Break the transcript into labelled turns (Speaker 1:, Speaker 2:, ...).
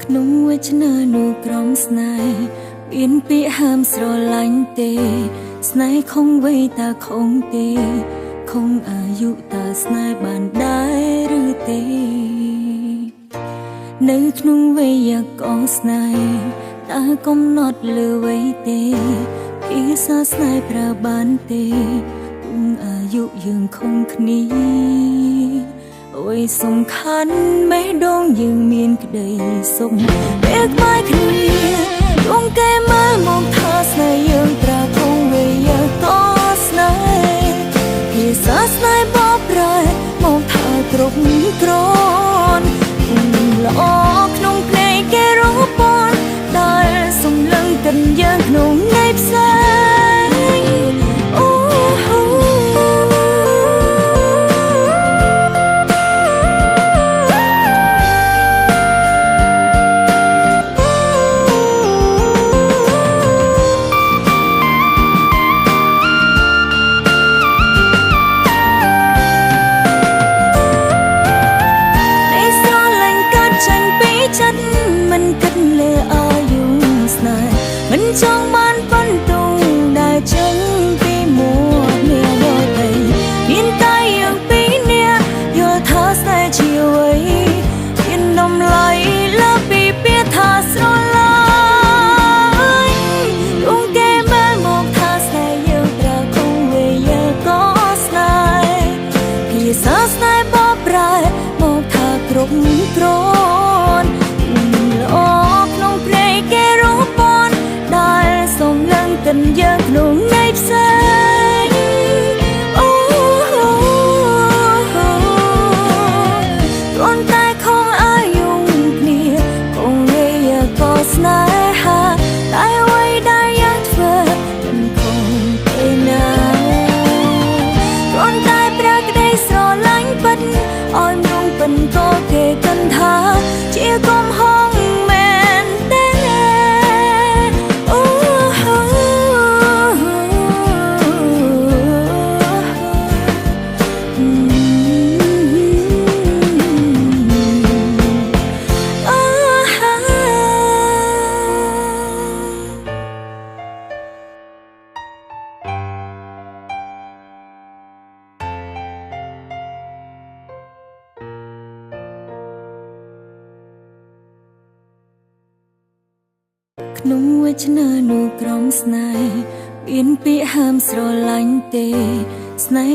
Speaker 1: ក្នុងវេទនានោះក្រំស្នេហ៍មានពាក្យហាមស្រឡាញ់ទេស្នេហ៍คงវ័យតាคงទេคงអាយុតាស្នេហ៍បានដែរឬទេនៅក្នុងវ័យកងស្នេហ៍តើកំណត់លើវ័យទេភាសាស្នេហ៍ប្រើបានទេពុំអាយុយើងคงគ្នាអ្វីសំខាន់មេដងយើងមានក្តីសុខពេលក្បែរគ្នាដងគេមើលមកថាស្នេហ៍យើងប្រាគងវេយក៏ស្នេហ៍ភាសាស្នេហ៍បបប្រែមកថាគ្រប់គ្រាន់ល្អក្នុងភ្នែកគេរស់ពន់ដែលសំឡឹងកិនយើងក្នុងថ្ងៃផ្សេងមិនគិតលើអាយុស្នេហ៍មិនចង់បានបន្ទងដែលចេញពីមួកនេះយកទៅមានតែយើងពីរនាក់យល់ថាស្នេហ៍ជាអ្វីមានតម្លៃលើពីពាក្យថាស្រឡាញ់ដងគេមើលមកថាស្នេហ៍យើងត្រូវគង់វេយក៏ស្នេហ៍ភាសាស្នេហ៍បបប្រែមកថាគ្រប់គ្រាន់កិនយើងក្នុងថ្ងៃផ្សេងគ្រាន់តែខំអាយុគ្នាគង់វេយក៏ស្នេហាតែអ្វីដែលយើងធ្វើមិនគង់ទេណាគ្រាន់តែប្រើក្តីស្រឡាញ់ពិតឲ្យមនុស្សពិនក៏គេគិតថាជាកំហុសក្នុងវេទនានោះក្រំស្នេហ៍មានពាក្យហាមស្រឡាញ់ទេស្នេហ៍